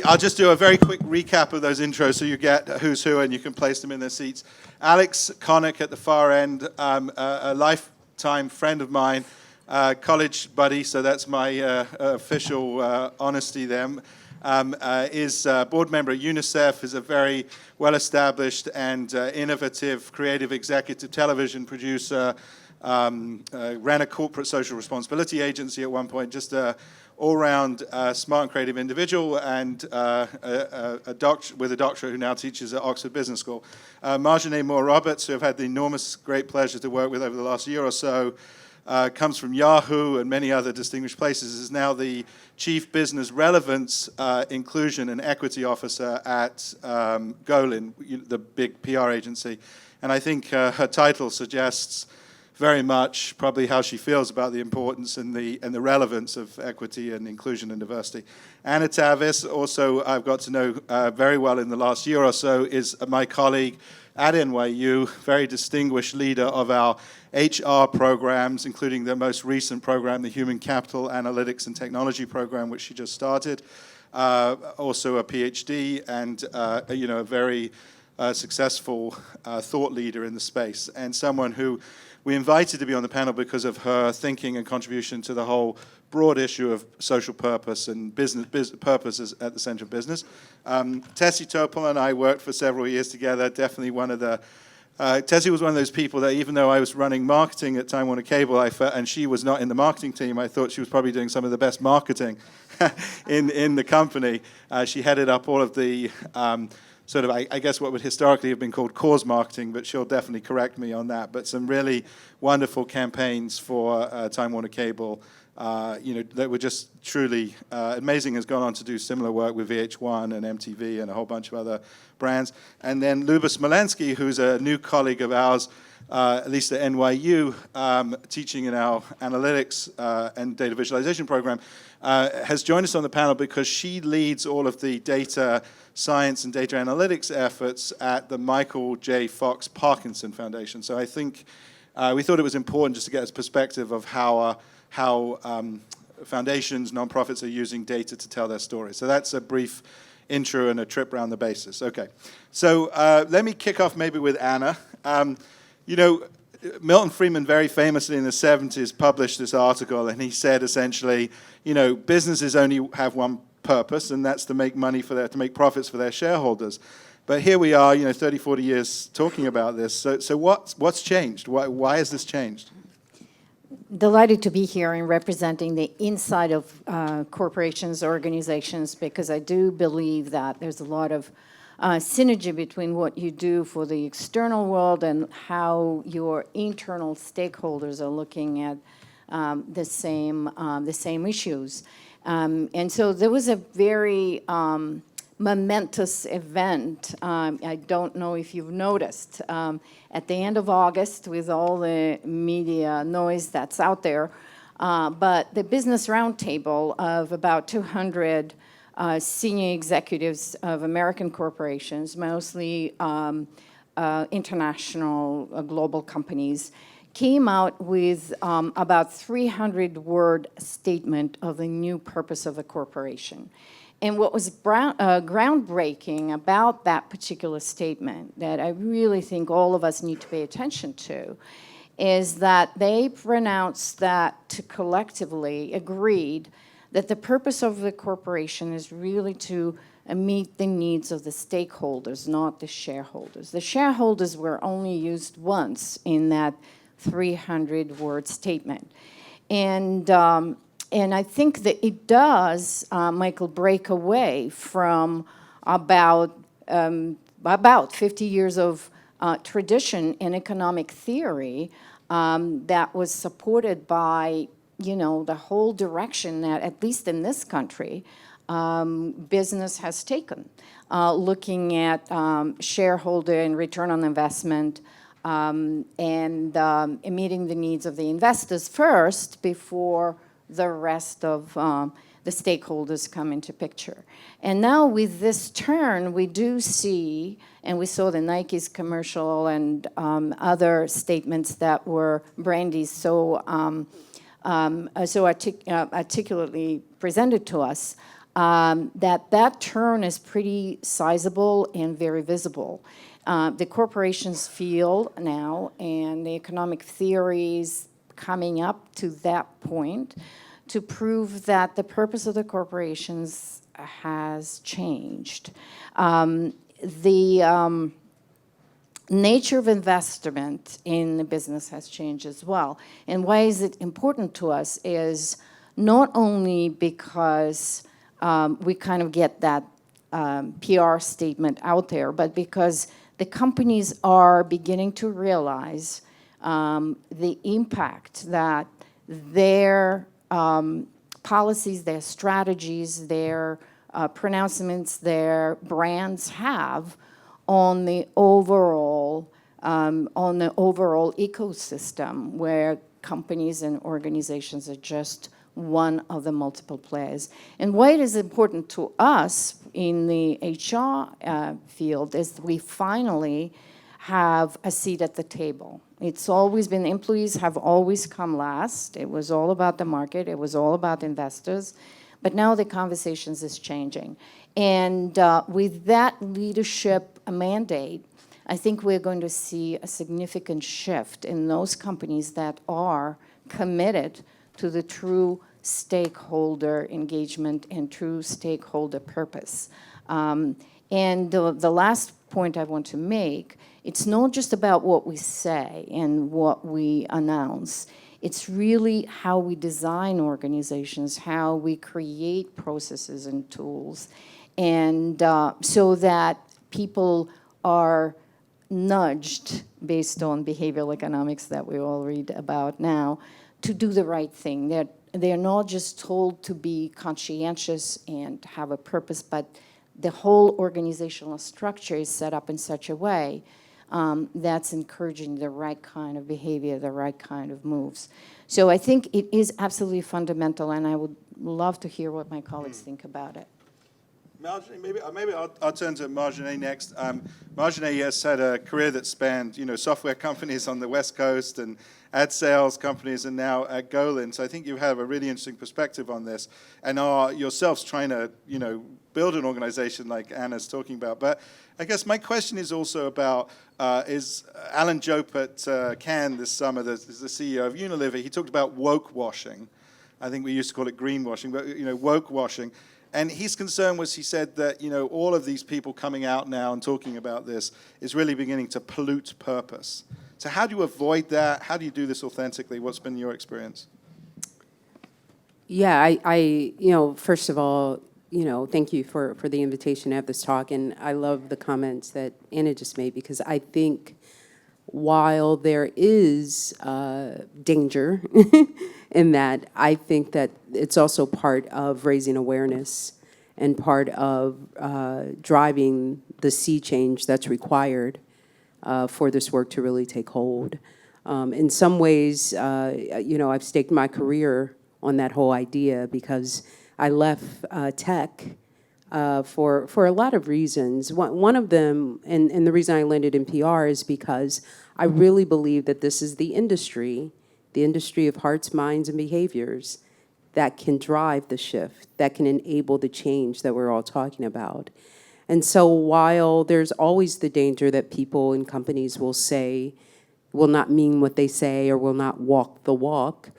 I'll just do a very quick recap of those intros so you get who's who and you can place them in their seats. Alex Connick at the far end, a lifetime friend of mine, college buddy, so that's my official honesty there. Is board member at UNICEF, is a very well-established and innovative creative executive television producer, ran a corporate social responsibility agency at one point, just a all-round smart and creative individual, and a doctorate who now teaches at Oxford Business School. Marjane Moore-Roberts, who I've had the enormous great pleasure to work with over the last year or so, comes from Yahoo and many other distinguished places, is now the Chief Business Relevance, Inclusion and Equity Officer at Golin, the big PR agency. And I think her title suggests very much probably how she feels about the importance and the relevance of equity and inclusion and diversity. Anna Tavis, also I've got to know very well in the last year or so, is my colleague at NYU, very distinguished leader of our HR programs, including the most recent program, the Human Capital Analytics and Technology program, which she just started. Also a PhD and a very successful thought leader in the space, and someone who we invited to be on the panel because of her thinking and contribution to the whole broad issue of social purpose and business purposes at the center of business. Tessie Topol and I worked for several years together. Definitely one of the Tessie was one of those people that even though I was running marketing at Time Warner Cable, and she was not in the marketing team, I thought she was probably doing some of the best marketing in the company. She headed up all of the sort of, I guess, what would historically have been called cause marketing, but she'll definitely correct me on that. But some really wonderful campaigns for Time Warner Cable, that were just truly amazing. Has gone on to do similar work with VH1 and MTV and a whole bunch of other brands. And then Luba Smolensky, who's a new colleague of ours, at least at NYU, teaching in our analytics and data visualization program, has joined us on the panel because she leads all of the data science and data analytics efforts at the Michael J. Fox Parkinson Foundation. So I think we thought it was important just to get a perspective of how foundations, nonprofits are using data to tell their stories. So that's a brief intro and a trip around the basis. Okay, so let me kick off maybe with Anna. Milton Friedman very famously in the 70s published this article, and he said essentially, businesses only have one purpose, and that's to make money to make profits for their shareholders. But here we are, 30, 40 years talking about this. So what's changed? Why has this changed? Delighted to be here and representing the inside of corporations, organizations, because I do believe that there's a lot of synergy between what you do for the external world and how your internal stakeholders are looking at the same issues. And so there was a very momentous event. I don't know if you've noticed. At the end of August, with all the media noise that's out there, but the Business Roundtable of about 200 senior executives of American corporations, mostly international global companies, came out with about 300-word statement of the new purpose of the corporation. And what was groundbreaking about that particular statement that I really think all of us need to pay attention to is that they pronounced that collectively agreed that the purpose of the corporation is really to meet the needs of the stakeholders, not the shareholders. The shareholders were only used once in that 300-word statement. And I think that it does, Michael, break away from about 50 years of tradition in economic theory that was supported by, the whole direction that, at least in this country, business has taken, looking at shareholder and return on investment, and meeting the needs of the investors first before the rest of the stakeholders come into picture. And now with this turn, we do see, and we saw the Nike's commercial and other statements that were Brandy's so articulately presented to us, that turn is pretty sizable and very visible. The corporations feel now, and the economic theories coming up to that point, to prove that the purpose of the corporations has changed. The nature of investment in the business has changed as well. And why is it important to us is not only because we kind of get that PR statement out there, but because the companies are beginning to realize the impact that their policies, their strategies, their pronouncements, their brands have on the overall ecosystem, where companies and organizations are just one of the multiple players. And why it is important to us in the HR field is we finally have a seat at the table. It's always been, employees have always come last. It was all about the market. It was all about investors. But now the conversations is changing. And with that leadership mandate, I think we're going to see a significant shift in those companies that are committed to the true stakeholder engagement and true stakeholder purpose. And the last point I want to make, it's not just about what we say and what we announce. It's really how we design organizations, how we create processes and tools, and so that people are nudged based on behavioral economics that we all read about now to do the right thing. They're not just told to be conscientious and have a purpose, but the whole organizational structure is set up in such a way that's encouraging the right kind of behavior, the right kind of moves. So I think it is absolutely fundamental, and I would love to hear what my colleagues think about it. Marjane, maybe I'll turn to Marjane next. Marjane has had a career that spanned, software companies on the West Coast and ad sales companies, and now at Golin. So I think you have a really interesting perspective on this, and are yourselves trying to, build an organization like Anna's talking about. But I guess my question is also about, is Alan Jope at Cannes this summer, the CEO of Unilever, he talked about woke washing. I think we used to call it greenwashing, but woke washing. And his concern was, he said that all of these people coming out now and talking about this is really beginning to pollute purpose. So how do you avoid that? How do you do this authentically? What's been your experience? Yeah, I first of all, thank you for the invitation to have this talk. And I love the comments that Anna just made, because I think while there is danger in that, I think that it's also part of raising awareness and part of driving the sea change that's required for this work to really take hold. In some ways, I've staked my career on that whole idea, because I left tech for a lot of reasons. One of them, and the reason I landed in PR, is because I really believe that this is the industry of hearts, minds, and behaviors that can drive the shift, that can enable the change that we're all talking about. And so while there's always the danger that people and companies will not mean what they say, or will not walk the walk,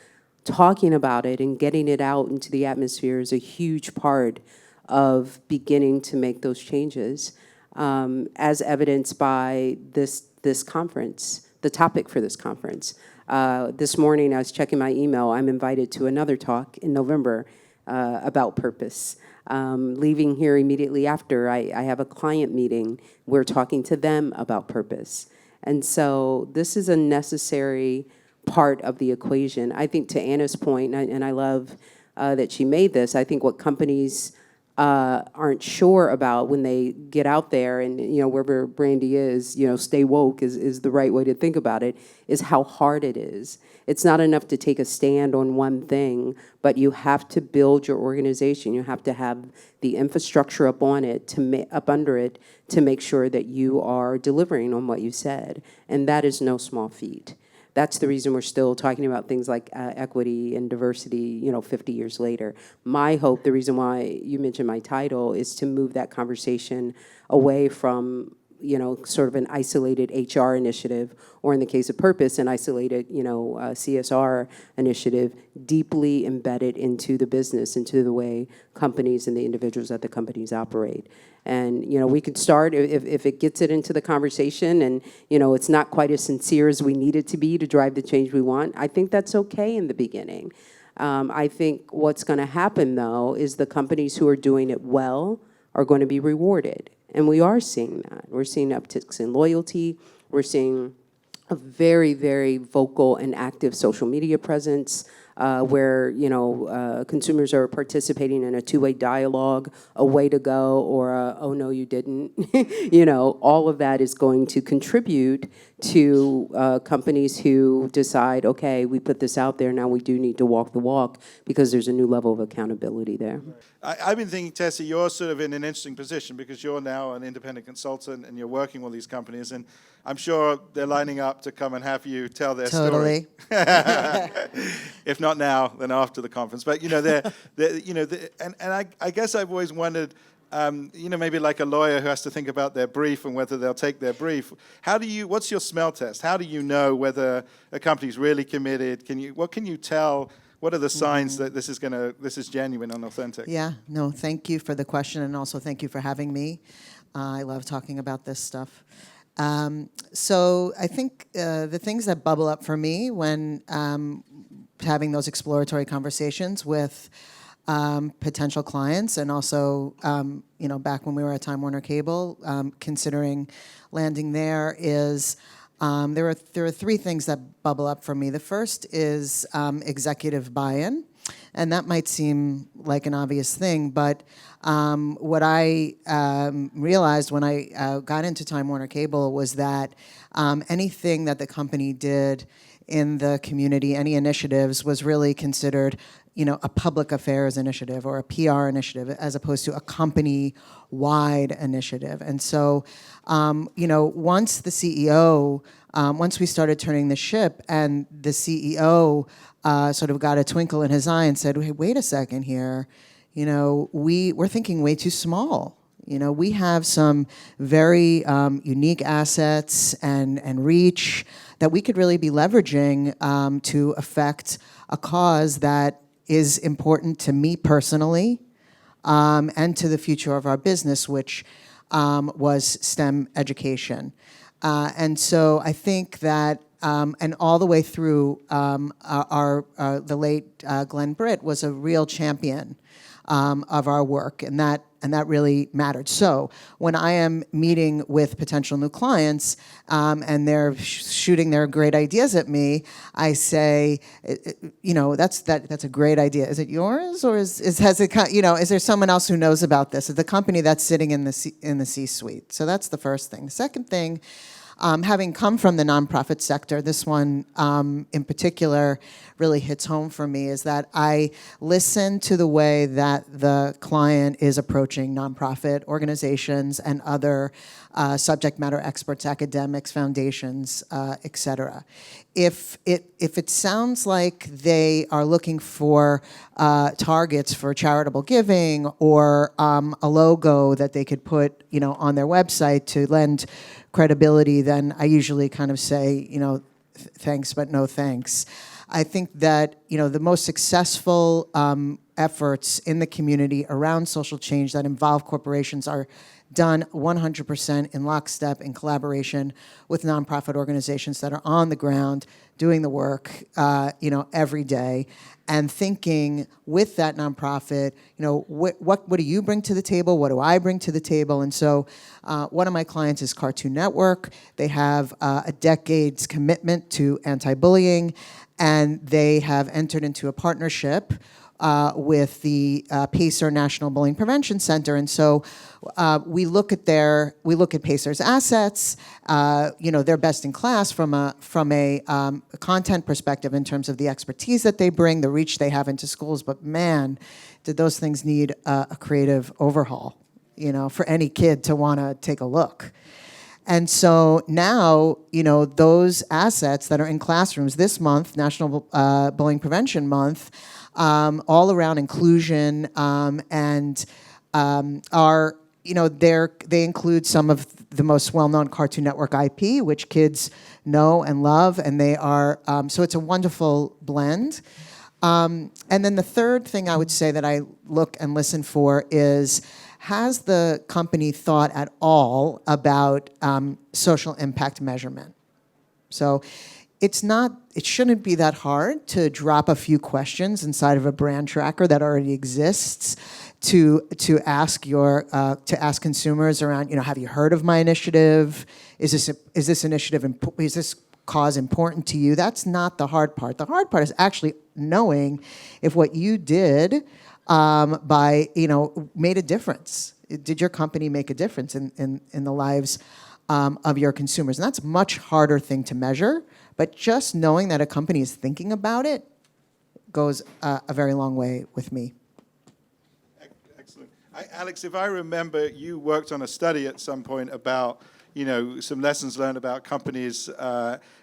talking about it and getting it out into the atmosphere is a huge part of beginning to make those changes, as evidenced by this conference, the topic for this conference. This morning, I was checking my email. I'm invited to another talk in November about purpose. Leaving here immediately after, I have a client meeting. We're talking to them about purpose. And so this is a necessary part of the equation. I think, to Anna's point, and I love that she made this, I think what companies aren't sure about when they get out there, and wherever Brandy is, stay woke is the right way to think about it, is how hard it is. It's not enough to take a stand on one thing, but you have to build your organization. You have to have the infrastructure up under it to make sure that you are delivering on what you said, and that is no small feat. That's the reason we're still talking about things like equity and diversity, 50 years later. My hope, the reason why you mentioned my title, is to move that conversation away from sort of an isolated HR initiative, or in the case of Purpose, an isolated, CSR initiative, deeply embedded into the business, into the way companies and the individuals at the companies operate. And, we could start, if it gets it into the conversation and, it's not quite as sincere as we need it to be to drive the change we want, I think that's okay in the beginning. I think what's going to happen, though, is the companies who are doing it well are going to be rewarded. And we are seeing that. We're seeing upticks in loyalty. We're seeing a very, very vocal and active social media presence where, consumers are participating in a two-way dialogue, a way to go, or a, oh, no, you didn't. All of that is going to contribute to companies who decide, okay, we put this out there, now we do need to walk the walk because there's a new level of accountability there. I've been thinking, Tessie, you're sort of in an interesting position because you're now an independent consultant and you're working with these companies, and I'm sure they're lining up to come and have you tell their story. If not now, then after the conference. But I guess I've always wondered, maybe like a lawyer who has to think about their brief and whether they'll take their brief. What's your smell test? How do you know whether a company's really committed? What can you tell? What are the signs that this is genuine and authentic? Yeah, no, thank you for the question, and also thank you for having me. I love talking about this stuff. So I think the things that bubble up for me when having those exploratory conversations with potential clients, and also, back when we were at Time Warner Cable, considering landing there, is there are three things that bubble up for me. The first is executive buy-in, and that might seem like an obvious thing, but what I realized when I got into Time Warner Cable was that anything that the company did in the community, any initiatives, was really considered a public affairs initiative or a PR initiative, as opposed to a company-wide initiative. And so, once the CEO, once we started turning the ship, and the CEO sort of got a twinkle in his eye and said, "Hey, wait a second here, we're thinking way too small. We have some very unique assets and reach that we could really be leveraging to affect a cause that is important to me personally, and to the future of our business, which was STEM education." And so I think that, and all the way through, the late Glenn Britt was a real champion of our work, and that really mattered. So when I am meeting with potential new clients, and they're shooting their great ideas at me, I say, that's a great idea. Is it yours, or is there someone else who knows about this? Is the company that's sitting in the C-suite? So that's the first thing. The second thing, having come from the nonprofit sector, this one in particular really hits home for me, is that I listen to the way that the client is approaching nonprofit organizations and other subject matter experts, academics, foundations, et cetera. If it sounds like they are looking for targets for charitable giving, or a logo that they could put on their website to lend credibility, then I usually kind of say, thanks, but no thanks. I think that, the most successful efforts in the community around social change that involve corporations are done 100% in lockstep, in collaboration with nonprofit organizations that are on the ground doing the work, every day, and thinking with that nonprofit, what do you bring to the table? What do I bring to the table? And so one of my clients is Cartoon Network. They have a decade's commitment to anti-bullying, and they have entered into a partnership with the Pacer National Bullying Prevention Center. And so we look at Pacer's assets. They're best in class from a content perspective in terms of the expertise that they bring, the reach they have into schools. But man, did those things need a creative overhaul, for any kid to want to take a look. And so now, those assets that are in classrooms this month, National Bullying Prevention Month, all around inclusion, and are, they include some of the most well-known Cartoon Network IP, which kids know and love, and they are, so it's a wonderful blend. And then the third thing I would say that I look and listen for is, has the company thought at all about social impact measurement? So it shouldn't be that hard to drop a few questions inside of a brand tracker that already exists to ask consumers around, have you heard of my initiative? Is this cause important to you? That's not the hard part. The hard part is actually knowing if what you did made a difference. Did your company make a difference in the lives of your consumers? And that's a much harder thing to measure, but just knowing that a company is thinking about it goes a very long way with me. Excellent. Alex, if I remember, you worked on a study at some point about some lessons learned about companies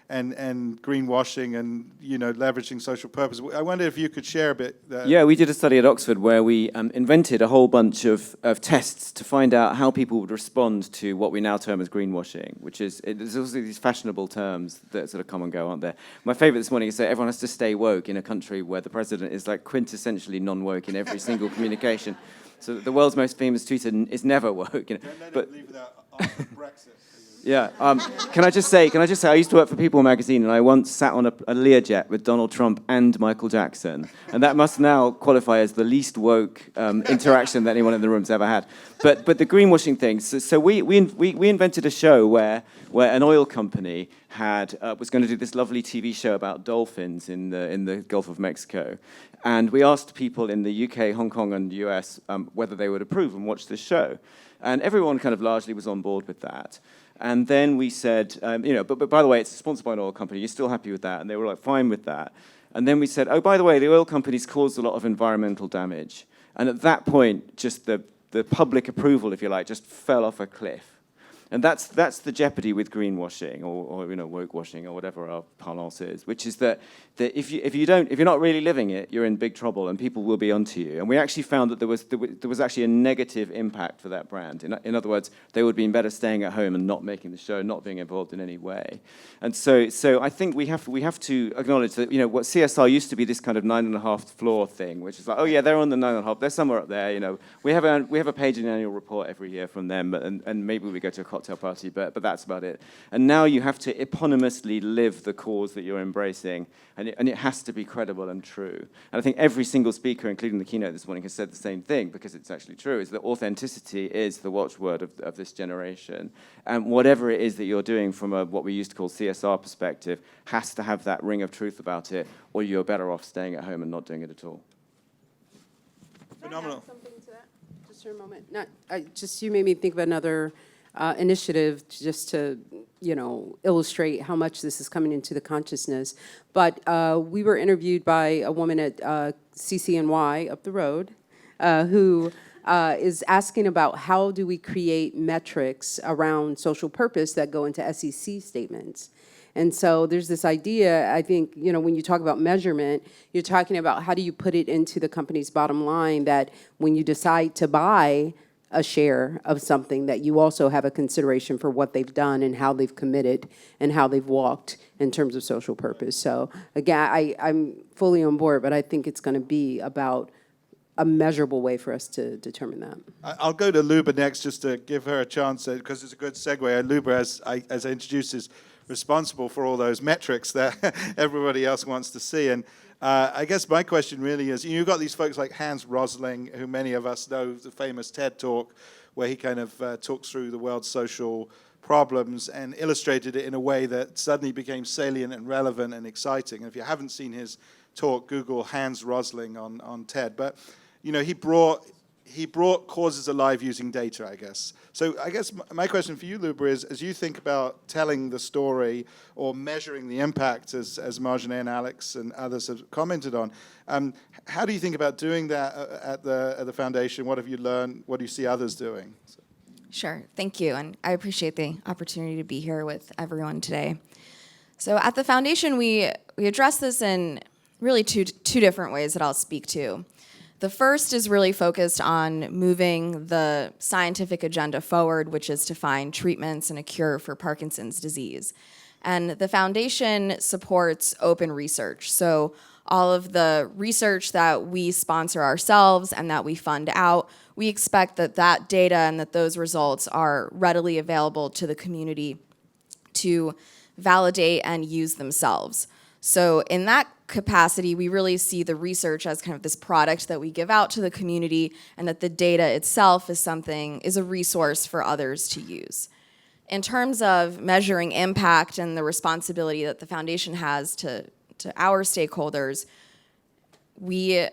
and greenwashing and leveraging social purpose. I wonder if you could share a bit. Yeah, we did a study at Oxford where we invented a whole bunch of tests to find out how people would respond to what we now term as greenwashing, which is there's also these fashionable terms that sort of come and go, aren't there? My favourite this morning is that everyone has to stay woke in a country where the president is like quintessentially non-woke in every single communication. So the world's most famous tweeter is never woke. Don't let him leave without Brexit. Yeah. Can I just say, I used to work for People magazine, and I once sat on a Learjet with Donald Trump and Michael Jackson, and that must now qualify as the least woke interaction that anyone in the room's ever had. But the greenwashing thing. So we invented a show where an oil company was going to do this lovely TV show about dolphins in the Gulf of Mexico, and we asked people in the UK, Hong Kong, and US whether they would approve and watch this show, and everyone kind of largely was on board with that. And then we said, but by the way, it's sponsored by an oil company. You're still happy with that? And they were like, fine with that. And then we said, oh, by the way, the oil companies caused a lot of environmental damage. And at that point, just the public approval, if you like, just fell off a cliff. And that's the jeopardy with greenwashing or woke washing or whatever our parlance is, which is that if you're not really living it, you're in big trouble and people will be onto you. And we actually found that there was actually a negative impact for that brand. In other words, they would be better staying at home and not making the show, not being involved in any way. And so I think we have to acknowledge that what CSR used to be this kind of 9.5 floor thing, which is like, oh yeah, they're on the 9.5, they're somewhere up there. We have a page in the annual report every year from them, and maybe we go to a cocktail party, but that's about it. And now you have to eponymously live the cause that you're embracing, and it has to be credible and true. And I think every single speaker, including the keynote this morning, has said the same thing, because it's actually true, is that authenticity is the watchword of this generation. And whatever it is that you're doing from what we used to call CSR perspective has to have that ring of truth about it, or you're better off staying at home and not doing it at all. Phenomenal. Can I add something to that? Just for a moment. You made me think of another initiative just to, illustrate how much this is coming into the consciousness. But we were interviewed by a woman at CCNY up the road who is asking about how do we create metrics around social purpose that go into SEC statements. And so there's this idea, I think, when you talk about measurement, you're talking about how do you put it into the company's bottom line that when you decide to buy a share of something, that you also have a consideration for what they've done and how they've committed and how they've walked in terms of social purpose. So again, I'm fully on board, but I think it's going to be about a measurable way for us to determine that. I'll go to Luba next just to give her a chance, because it's a good segue. Luba, as I introduced, is responsible for all those metrics that everybody else wants to see. And I guess my question really is, you've got these folks like Hans Rosling, who many of us know, the famous TED Talk, where he kind of talks through the world's social problems and illustrated it in a way that suddenly became salient and relevant and exciting. And if you haven't seen his talk, Google Hans Rosling on TED. But he brought causes alive using data, I guess. So I guess my question for you, Luba, is as you think about telling the story or measuring the impact, as Marjane and Alex and others have commented on, how do you think about doing that at the foundation? What have you learned? What do you see others doing? Sure, thank you, and I appreciate the opportunity to be here with everyone today. So at the foundation, we address this in really two different ways that I'll speak to. The first is really focused on moving the scientific agenda forward, which is to find treatments and a cure for Parkinson's disease. And the foundation supports open research. So all of the research that we sponsor ourselves and that we fund out, we expect that that data and that those results are readily available to the community to validate and use themselves. So in that capacity, we really see the research as kind of this product that we give out to the community, and that the data itself is a resource for others to use. In terms of measuring impact and the responsibility that the foundation has to our stakeholders, we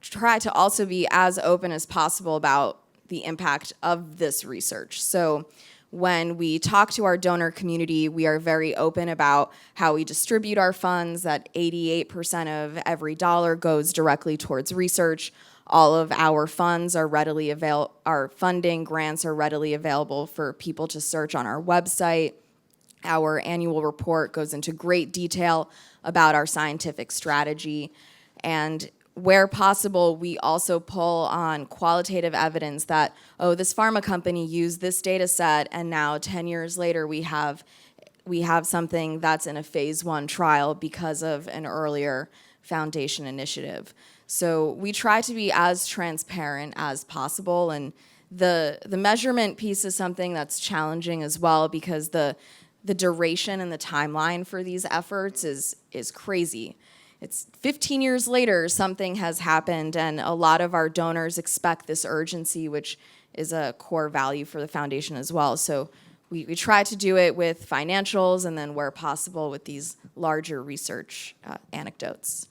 try to also be as open as possible about the impact of this research. So when we talk to our donor community, we are very open about how we distribute our funds, that 88% of every dollar goes directly towards research. All of our funds are readily available, our funding grants are readily available for people to search on our website. Our annual report goes into great detail about our scientific strategy. And where possible, we also pull on qualitative evidence that, oh, this pharma company used this data set, and now 10 years later we have something that's in a phase 1 trial because of an earlier foundation initiative. So we try to be as transparent as possible, and the measurement piece is something that's challenging as well, because the duration and the timeline for these efforts is crazy. It's 15 years later, something has happened, and a lot of our donors expect this urgency, which is a core value for the foundation as well. So we try to do it with financials, and then where possible with these larger research anecdotes.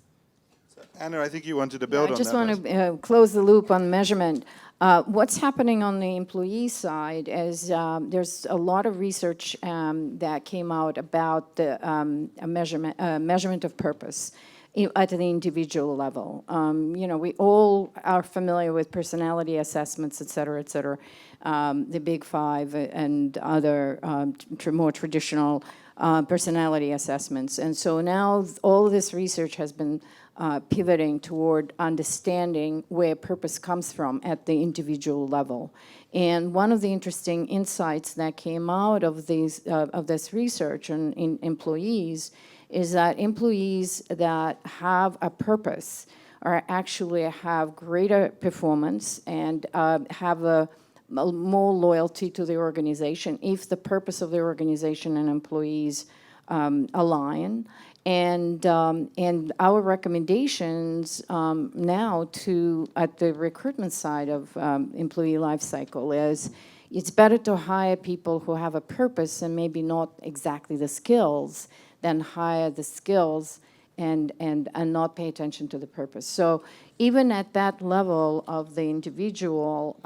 Anna, I think you wanted to build on I just that. want to close the loop on measurement. What's happening on the employee side is there's a lot of research that came out about the measurement of purpose at the individual level. We all are familiar with personality assessments, et cetera, the Big Five and other more traditional personality assessments. And so now all of this research has been pivoting toward understanding where purpose comes from at the individual level. And one of the interesting insights that came out of this research in employees is that employees that have a purpose are actually have greater performance and have a more loyalty to the organization if the purpose of the organization and employees align. And our recommendations now at the recruitment side of employee life cycle is it's better to hire people who have a purpose and maybe not exactly the skills than hire the skills and not pay attention to the purpose. So even at that level of the individual,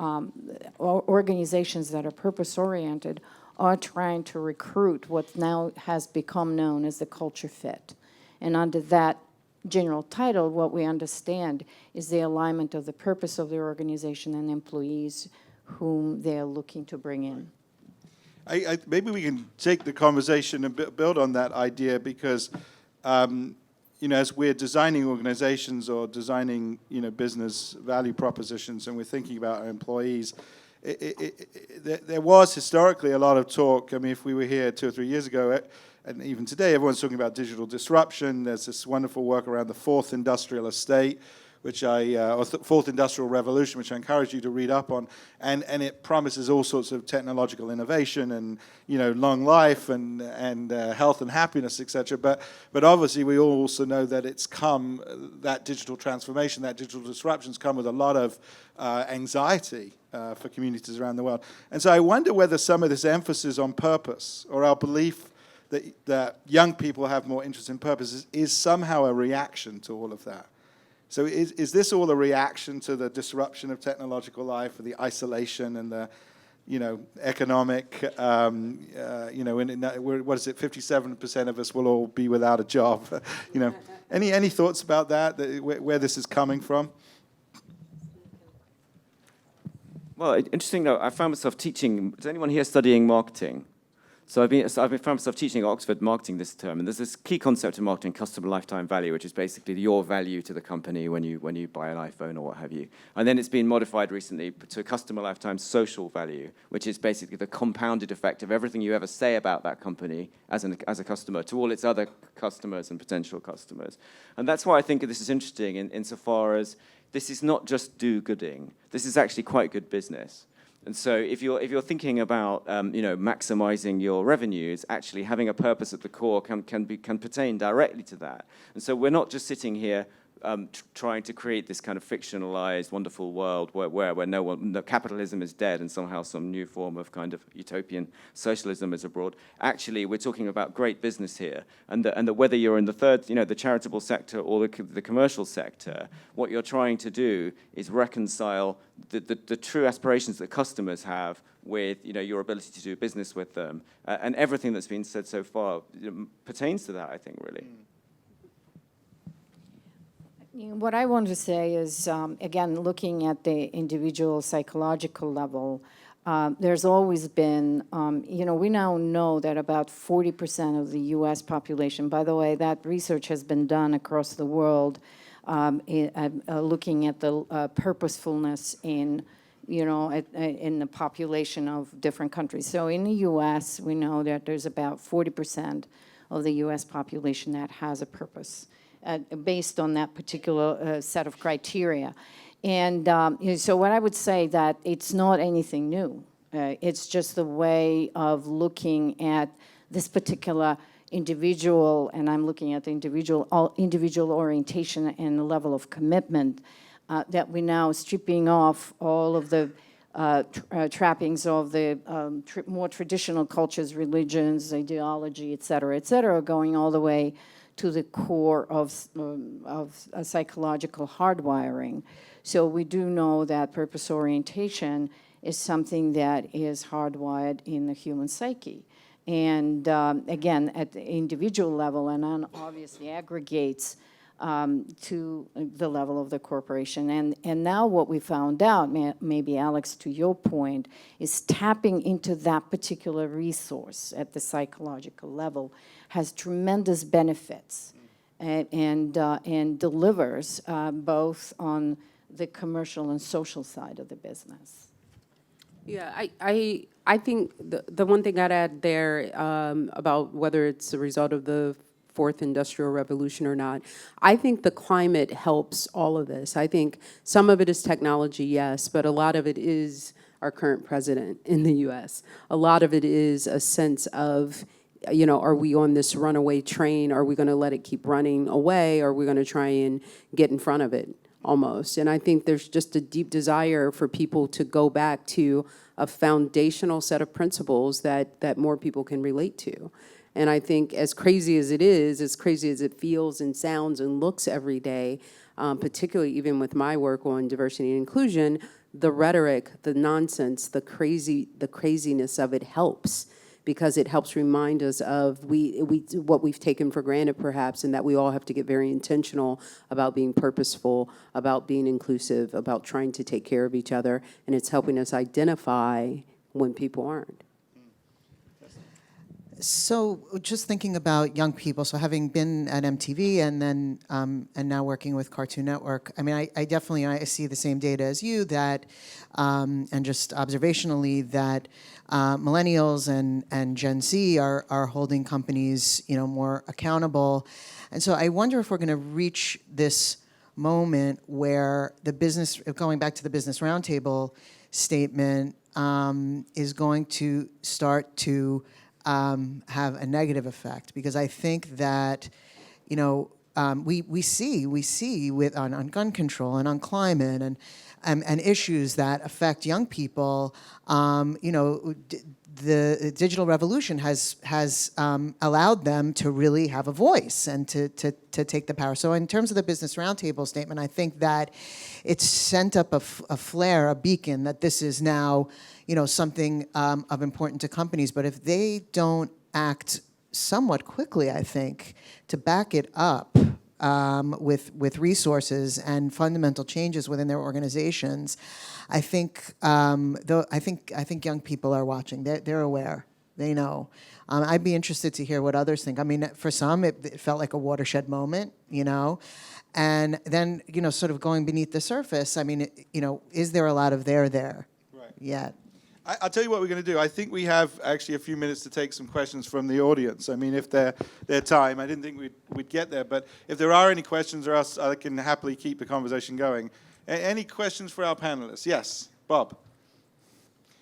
organizations that are purpose-oriented are trying to recruit what now has become known as the culture fit. And under that general title, what we understand is the alignment of the purpose of the organization and employees whom they're looking to bring in. Maybe we can take the conversation and build on that idea, because as we're designing organizations or designing business value propositions, and we're thinking about our employees, there was historically a lot of talk. I mean, if we were here 2 or 3 years ago, and even today, everyone's talking about digital disruption. There's this wonderful work around the fourth industrial estate, or fourth industrial revolution, which I encourage you to read up on, and it promises all sorts of technological innovation and long life and health and happiness, etc. But obviously we all also know that that digital transformation, that digital disruption's come with a lot of anxiety for communities around the world. And so I wonder whether some of this emphasis on purpose, or our belief that young people have more interest in purpose, is somehow a reaction to all of that. So is this all a reaction to the disruption of technological life, or the isolation and the, economic, what is it, 57% of us will all be without a job. Any thoughts about that, where this is coming from? Well, interesting though, I found myself teaching, is anyone here studying found myself teaching at Oxford marketing this term, and there's this key concept in marketing, customer lifetime value, which is basically your value to the company when you buy an iPhone or what have you. And then it's been modified recently to customer lifetime social value, which is basically the compounded effect of everything you ever say about that company as a customer to all its other customers and potential customers. And that's why I think this is interesting insofar as this is not just do-gooding. This is actually quite good business. And so if you're thinking about maximizing your revenues, actually having a purpose at the core can pertain directly to that. And so we're not just sitting here trying to create this kind of fictionalized, wonderful world where no capitalism is dead and somehow some new form of kind of utopian socialism is abroad. Actually, we're talking about great business here, and that whether you're in the third, the charitable sector or the commercial sector, what you're trying to do is reconcile the true aspirations that customers have with your ability to do business with them, and everything that's been said so far pertains to that, I think, really. What I want to say is, again, looking at the individual psychological level, there's always been, we now know that about 40% of the U.S. population, by the way, that research has been done across the world, looking at the purposefulness in the population of different countries. So in the U.S., we know that there's about 40% of the U.S. population that has a purpose. Based on that particular set of criteria. And so what I would say that it's not anything new. It's just the way of looking at this particular individual, and I'm looking at the individual orientation and the level of commitment that we're now stripping off all of the trappings of the more traditional cultures, religions, ideology, et cetera, going all the way to the core of a psychological hardwiring. So we do know that purpose orientation is something that is hardwired in the human psyche. And again, at the individual level, and then obviously aggregates to the level of the corporation. And now what we found out, maybe Alex, to your point, is tapping into that particular resource at the psychological level has tremendous benefits and delivers both on the commercial and social side of the business. Yeah, I think the one thing I'd add there about whether it's a result of the fourth industrial revolution or not, I think the climate helps all of this. I think some of it is technology, yes, but a lot of it is our current president in the U.S. A lot of it is a sense of, are we on this runaway train? Are we going to let it keep running away? Or are we going to try and get in front of it almost? And I think there's just a deep desire for people to go back to a foundational set of principles that more people can relate to. And I think as crazy as it is, as crazy as it feels and sounds and looks every day, particularly even with my work on diversity and inclusion, the rhetoric, the nonsense, the craziness of it helps, because it helps remind us of what we've taken for granted perhaps, and that we all have to get very intentional about being purposeful, about being inclusive, about trying to take care of each other, and it's helping us identify when people aren't. So just thinking about young people, so having been at MTV and then and now working with Cartoon Network, I mean, I definitely see the same data as you that, and just observationally that millennials and Gen Z are holding companies, more accountable, and so I wonder if we're going to reach this moment where the business, going back to the Business Roundtable statement, is going to start to have a negative effect, because I think that, we see with on gun control and on climate and issues that affect young people. The digital revolution has allowed them to really have a voice and to take the power. So in terms of the Business Roundtable statement, I think that it's sent up a flare, a beacon, that this is now, something of importance to companies. But if they don't act somewhat quickly, I think, to back it up, with resources and fundamental changes within their organizations, I think I think young people are watching. They're aware. They know. I'd be interested to hear what others think. I mean, for some, it felt like a watershed moment, you know. And then, you know, sort of going beneath the surface, I mean, you know, is there a lot of there Right. yet? I'll tell you what we're going to do. I think we have actually a few minutes to take some questions from the audience. I mean, if they're time, I didn't think we'd get there, but if there are any questions or else I can happily keep the conversation going. Any questions for our panelists? Yes, Bob.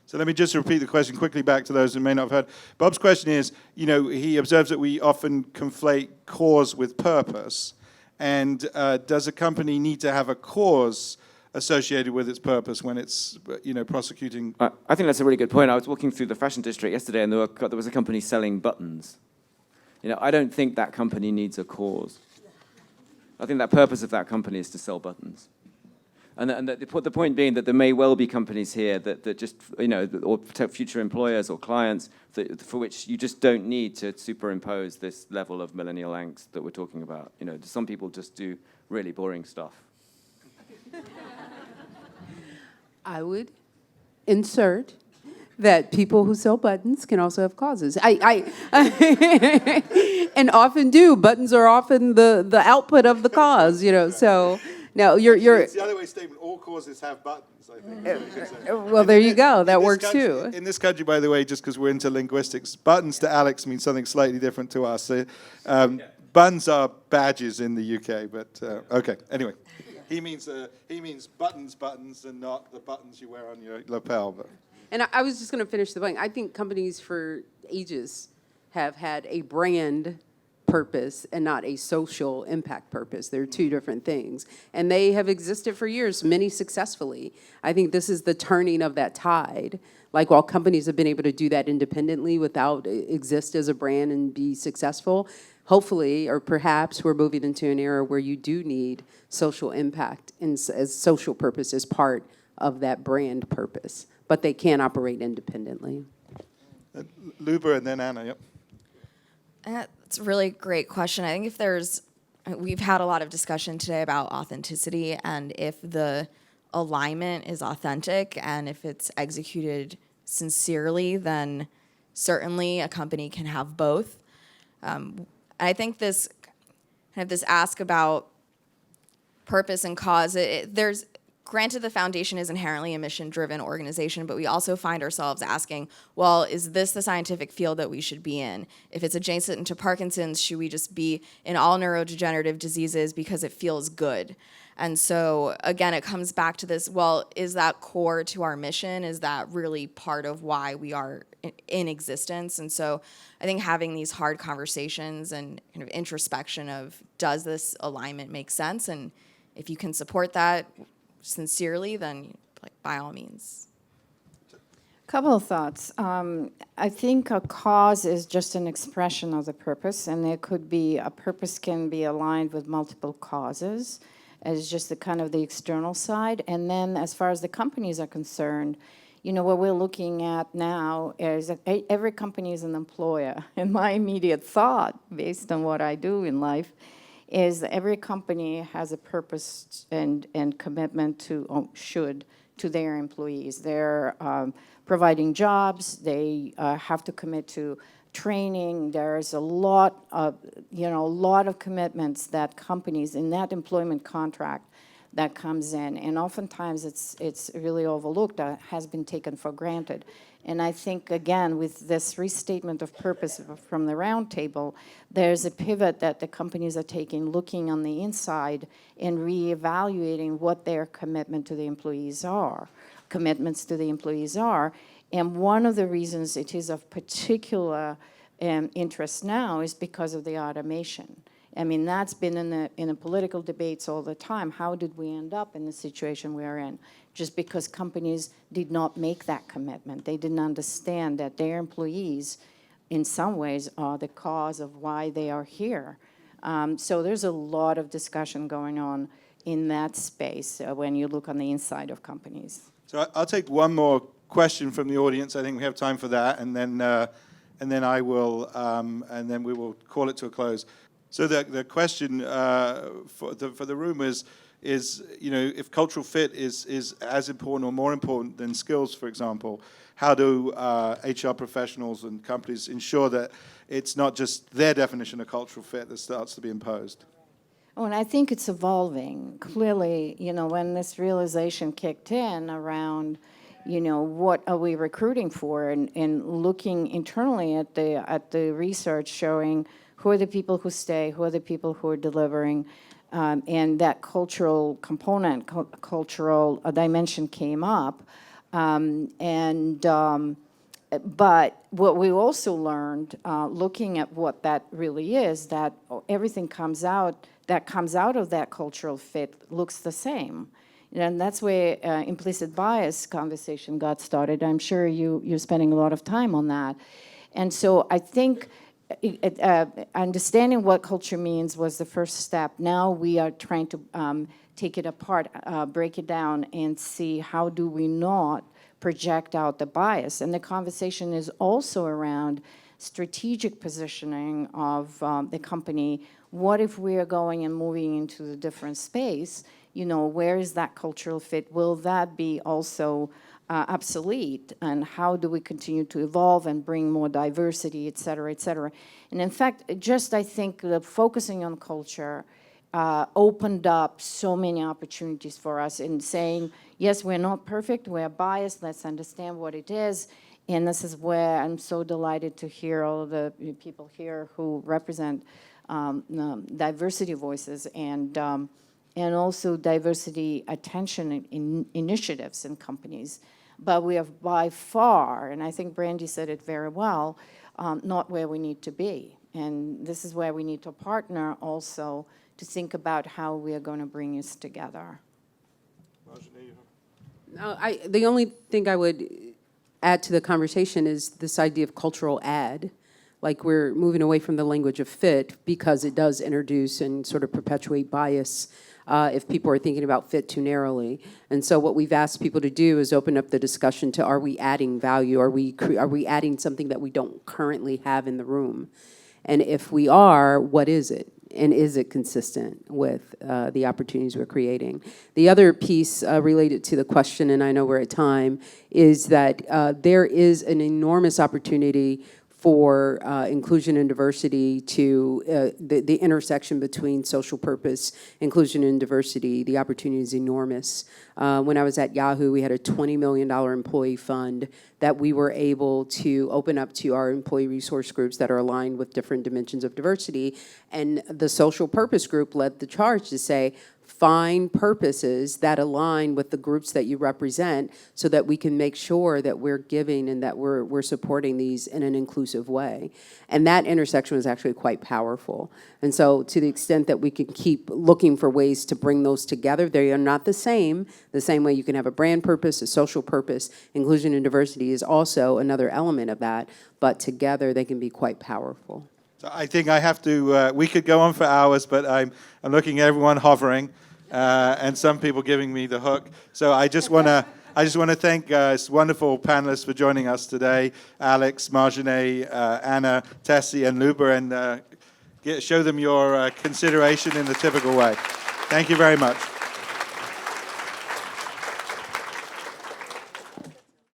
So let me just repeat the question quickly back to those who may not have heard. Bob's question is, you know, he observes that we often conflate cause with purpose. And does a company need to have a cause associated with its purpose when it's, you know, prosecuting? I think that's a really good point. I was walking through the fashion district yesterday, and there was a company selling buttons. You know, I don't think that company needs a cause. I think that purpose of that company is to sell buttons. And the point being that there may well be companies here that just, you know, or future employers or clients for which you just don't need to superimpose this level of millennial angst that we're talking about. You know, some people just do really boring stuff. I would insert that people who sell buttons can also have causes. I and often do. Buttons are often the output of the cause, you know. So now you're It's the other way statement. All causes have buttons, I think. well, there you go. That In this works country- too. In this country, by the way, just because we're into linguistics, buttons to Alex means something slightly different to us. So, buns are badges in the UK, but okay. Anyway, he means buttons, and not the buttons you wear on your lapel. But. And I was just going to finish the point. I think companies for ages have had a brand purpose and not a social impact purpose. They're two different things. And they have existed for years, many successfully. I think this is the turning of that tide. Like while companies have been able to do that independently without exist as a brand and be successful, hopefully, or perhaps we're moving into an era where you do need social impact and as social purpose as part of that brand purpose. But they can operate independently. Luba and then Anna, yep. That's a really great question. I think we've had a lot of discussion today about authenticity and if the alignment is authentic and if it's executed sincerely, then certainly a company can have both. I think this ask about purpose and cause, granted, the foundation is inherently a mission-driven organization, but we also find ourselves asking, well, is this the scientific field that we should be in? If it's adjacent to Parkinson's, should we just be in all neurodegenerative diseases because it feels good? And so, again, it comes back to this, well, is that core to our mission? Is that really part of why we are in existence? And so I think having these hard conversations and kind of introspection of, does this alignment make sense? And if you can support that sincerely, then by all means. Couple of thoughts. I think a cause is just an expression of the purpose, and there could be a purpose can be aligned with multiple causes as just the kind of the external side. And then as far as the companies are concerned, you know, what we're looking at now is that every company is an employer. And my immediate thought, based on what I do in life, is that every company has a purpose and commitment to their employees. They're providing jobs. They have to commit to training. There's a lot of commitments that companies in that employment contract that comes in, and oftentimes it's really overlooked. Has been taken for granted. And I think, again, with this restatement of purpose from the roundtable, there's a pivot that the companies are taking, looking on the inside and reevaluating what their commitments to the employees are. And one of the reasons it is of particular interest now is because of the automation. I mean, that's been in the political debates all the time. How did we end up in the situation we're in? Just because companies did not make that commitment. They didn't understand that their employees, in some ways, are the cause of why they are here. So there's a lot of discussion going on in that space when you look on the inside of companies. So I'll take one more question from the audience. I think we have time for that, and then I will, and then we will call it to a close. So the question for the room is if cultural fit is as important or more important than skills, for example, how do HR professionals and companies ensure that it's not just their definition of cultural fit that starts to be imposed? Oh, and I think it's evolving. Clearly, when this realization kicked in around, what are we recruiting for, and looking internally at the research showing who are the people who stay, who are the people who are delivering, and that cultural component, cultural dimension came up. But what we also learned, looking at what that really is, that everything comes out of that cultural fit looks the same. And that's where implicit bias conversation got started. I'm sure you're spending a lot of time on that. And so I think understanding what culture means was the first step. Now we are trying to take it apart, break it down, and see how do we not project out the bias. And the conversation is also around strategic positioning of the company. What if we are going and moving into the different space? Where is that cultural fit? Will that be also obsolete? And how do we continue to evolve and bring more diversity, et cetera, et cetera? And in fact, I think the focusing on culture opened up so many opportunities for us in saying, yes, we're not perfect, we're biased, let's understand what it is. And this is where I'm so delighted to hear all of the people here who represent diversity voices and also diversity attention initiatives in companies. But we are by far, and I think Brandy said it very well, not where we need to be. And this is where we need to partner also to think about how we are going to bring this together. The only thing I would add to the conversation is this idea of cultural add. Like, we're moving away from the language of fit because it does introduce and sort of perpetuate bias if people are thinking about fit too narrowly. And so what we've asked people to do is open up the discussion to, are we adding value? Are we adding something that we don't currently have in the room? And if we are, what is it? And is it consistent with the opportunities we're creating? The other piece related to the question, and I know we're at time, is that there is an enormous opportunity for inclusion and diversity to the intersection between social purpose, inclusion and diversity. The opportunity is enormous. When I was at Yahoo, we had a $20 million employee fund that we were able to open up to our employee resource groups that are aligned with different dimensions of diversity. And the social purpose group led the charge to say, find purposes that align with the groups that you represent so that we can make sure that we're giving and that we're supporting these in an inclusive way. And that intersection was actually quite powerful. And so to the extent that we can keep looking for ways to bring those together, they are not the same way you can have a brand purpose, a social purpose. Inclusion and diversity is also another element of that, but together they can be quite powerful. So I think I have to, we could go on for hours, but I'm looking at everyone hovering, and some people giving me the hook. So I just want to thank this wonderful panelists for joining us today, Alex, Marjane, Anna, Tessie, and Luba, and show them your consideration in the typical way. Thank you very much.